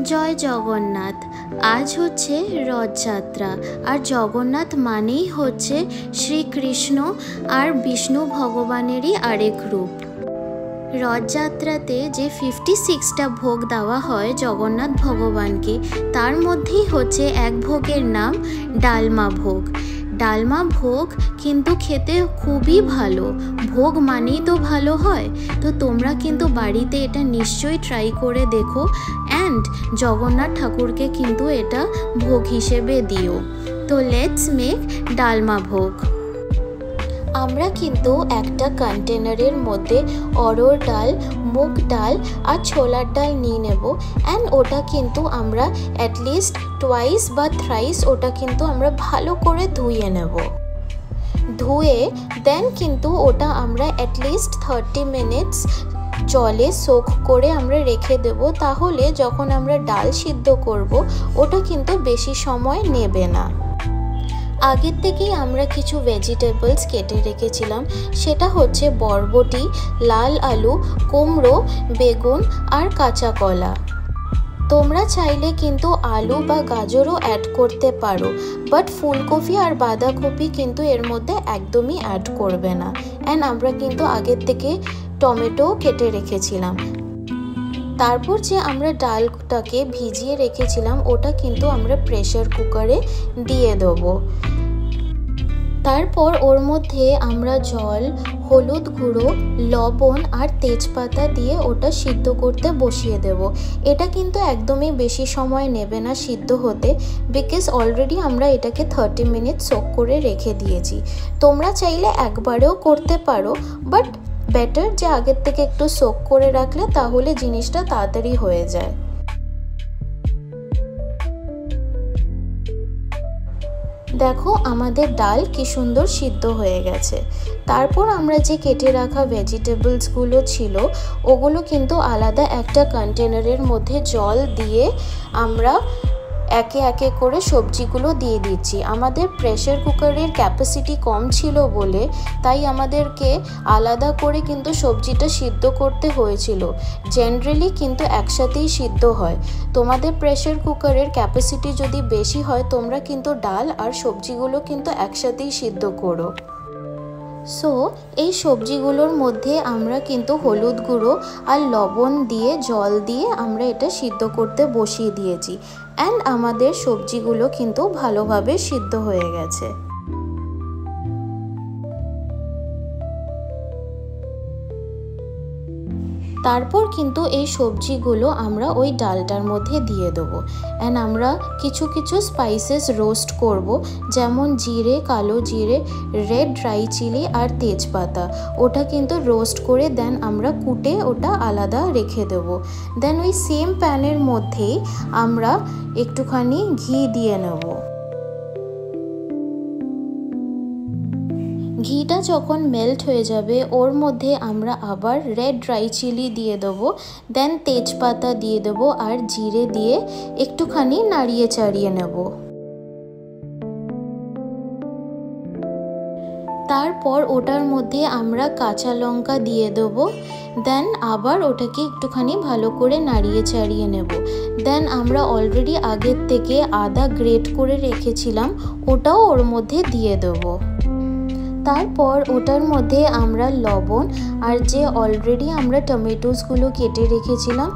জয় জগন্নাথ। আজ হচ্ছে রথযাত্রা, আর জগন্নাথ মানেই হচ্ছে শ্রীকৃষ্ণ আর বিষ্ণু ভগবানেরই আরেক রূপ। রথযাত্রাতে যে 56টা ভোগ দেওয়া হয় জগন্নাথ ভগবানকে, তার মধ্যেই হচ্ছে এক ভোগের নাম ডালমা ভোগ। ডালমা ভোগ কিন্তু খেতে খুবই ভালো, ভোগ মানেই তো ভালো হয়। তো তোমরা কিন্তু বাড়িতে এটা নিশ্চয়ই ট্রাই করে দেখো, অ্যান্ড জগন্নাথ ঠাকুরকে কিন্তু এটা ভোগ হিসেবে দিও। তো লেটস মেক ডালমা ভোগ। আমরা কিন্তু একটা কন্টেনারের মধ্যে অরহর ডাল, মুগ ডাল আর ছোলার ডাল নিয়ে নেব, অ্যান্ড ওটা কিন্তু আমরা অ্যাটলিস্ট টুয়াইস বা থ্রাইস ওটা কিন্তু আমরা ভালো করে ধুয়ে নেব। ধুয়ে দেন কিন্তু ওটা আমরা অ্যাটলিস্ট 30 মিনিটস জলে সোক করে আমরা রেখে দেব। তাহলে যখন আমরা ডাল সিদ্ধ করব ওটা কিন্তু বেশি সময় নেবে না। আগের থেকেই আমরা কিছু ভেজিটেবলস কেটে রেখেছিলাম, সেটা হচ্ছে বরবটি, লাল আলু, কুমড়ো, বেগুন আর কাঁচা কলা। তোমরা চাইলে কিন্তু আলু বা গাজরও অ্যাড করতে পারো, বাট ফুলকপি আর বাঁধাকপি কিন্তু এর মধ্যে একদমই অ্যাড করবে না। অ্যান্ড আমরা কিন্তু আগের থেকে টমেটো কেটে রেখেছিলাম। তারপর যে আমরা ডালটাকে ভিজিয়ে রেখেছিলাম ওটা কিন্তু আমরা প্রেসার কুকারে দিয়ে দেবো। তারপর ওর মধ্যে আমরা জল, হলুদ গুঁড়ো, লবণ আর তেজপাতা দিয়ে ওটা সিদ্ধ করতে বসিয়ে দেব। এটা কিন্তু একদমই বেশি সময় নেবে না সিদ্ধ হতে, বিকজ অলরেডি আমরা এটাকে 30 মিনিট সোক করে রেখে দিয়েছি। তোমরা চাইলে একবারেও করতে পারো, বাট বেটার যে আগের থেকে একটু সোক করে রাখলে তাহলে জিনিসটা তাড়াতাড়ি হয়ে যায়। দেখো আমাদের ডাল কি সুন্দর সিদ্ধ হয়ে গেছে। তারপর আমরা যে কেটে রাখা ভেজিটেবলসগুলো ছিল ওগুলো কিন্তু আলাদা একটা কন্টেনারের মধ্যে জল দিয়ে আমরা একে একে করে সবজিগুলো দিয়ে দিচ্ছি। আমাদের প্রেসার কুকারের ক্যাপাসিটি কম ছিল বলে তাই আমাদেরকে আলাদা করে কিন্তু সবজিটা সিদ্ধ করতে হয়েছিল। জেনারেলি কিন্তু একসাথেই সিদ্ধ হয়। তোমাদের প্রেসার কুকারের ক্যাপাসিটি যদি বেশি হয় তোমরা কিন্তু ডাল আর সবজিগুলো কিন্তু একসাথেই সিদ্ধ করো। সো এই সবজিগুলোর মধ্যে আমরা কিন্তু হলুদ গুঁড়ো আর লবণ দিয়ে জল দিয়ে আমরা এটা সিদ্ধ করতে বসিয়ে দিয়েছি, অ্যান্ড আমাদের সবজিগুলো কিন্তু ভালোভাবে সিদ্ধ হয়ে গেছে। তারপর কিন্তু এই সবজিগুলো আমরা ওই ডালটার মধ্যে দিয়ে দেবো, অ্যান্ড আমরা কিছু কিছু স্পাইসেস রোস্ট করব, যেমন জিরে, কালো জিরে, রেড ড্রাই চিলি আর তেজপাতা। ওটা কিন্তু রোস্ট করে দেন আমরা কুটে ওটা আলাদা রেখে দেবো। দেন ওই সেম প্যানের মধ্যেই আমরা একটুখানি ঘি দিয়ে নেব। ঘিটা যখন মেল্ট হয়ে যাবে ওর মধ্যে আমরা আবার রেড ড্রাই চিলি দিয়ে দেবো, দেন তেজপাতা দিয়ে দেবো আর জিরে দিয়ে একটুখানি নাড়িয়ে চাড়িয়ে নেব। তারপর ওটার মধ্যে আমরা কাঁচা লঙ্কা দিয়ে দেবো, দেন আবার ওটাকে একটুখানি ভালো করে নাড়িয়ে চাড়িয়ে নেব। দেন আমরা অলরেডি আগের থেকে আদা গ্রেট করে রেখেছিলাম ওটাও ওর মধ্যে দিয়ে দেবো। তারপর ওটার মধ্যে আমরা লবণ আর যে অলরেডি আমরা টমেটোসগুলো কেটে রেখেছিলাম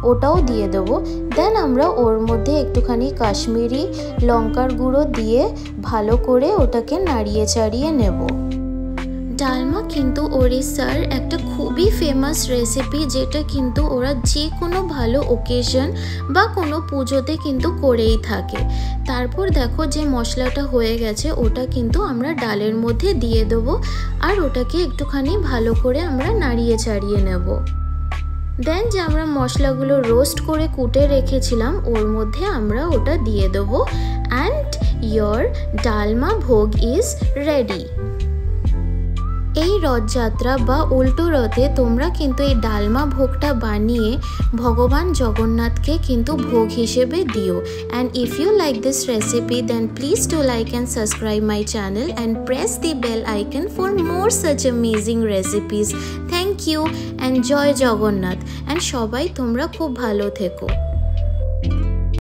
ওটাও দিয়ে দেবো। দেন আমরা ওর মধ্যে একটুখানি কাশ্মীরি লঙ্কার গুঁড়ো দিয়ে ভালো করে ওটাকে নাড়িয়ে চাড়িয়ে নেব। ডালমা কিন্তু ওড়িশার একটা খুবই ফেমাস রেসিপি, যেটা কিন্তু ওরা যে কোনো ভালো ওকেশন বা কোনো পুজোতে কিন্তু করেই থাকে। তারপর দেখো যে মশলাটা হয়ে গেছে ওটা কিন্তু আমরা ডালের মধ্যে দিয়ে দেবো, আর ওটাকে একটুখানি ভালো করে আমরা নাড়িয়ে চাড়িয়ে নেব। দেন যে আমরা মশলাগুলো রোস্ট করে কুটে রেখেছিলাম ওর মধ্যে আমরা ওটা দিয়ে দেবো, অ্যান্ড ইয়োর ডালমা ভোগ ইজ রেডি। এই রথযাত্রা বা উল্টো রথে তোমরা কিন্তু এই ডালমা ভোগটা বানিয়ে ভগবান জগন্নাথকে কিন্তু ভোগ হিসেবে দিও। And if you like this recipe then please do like and subscribe my channel and press the bell icon for more such amazing recipes. Thank you and জয় জগন্নাথ। অ্যান্ড সবাই তোমরা খুব ভালো থেকো।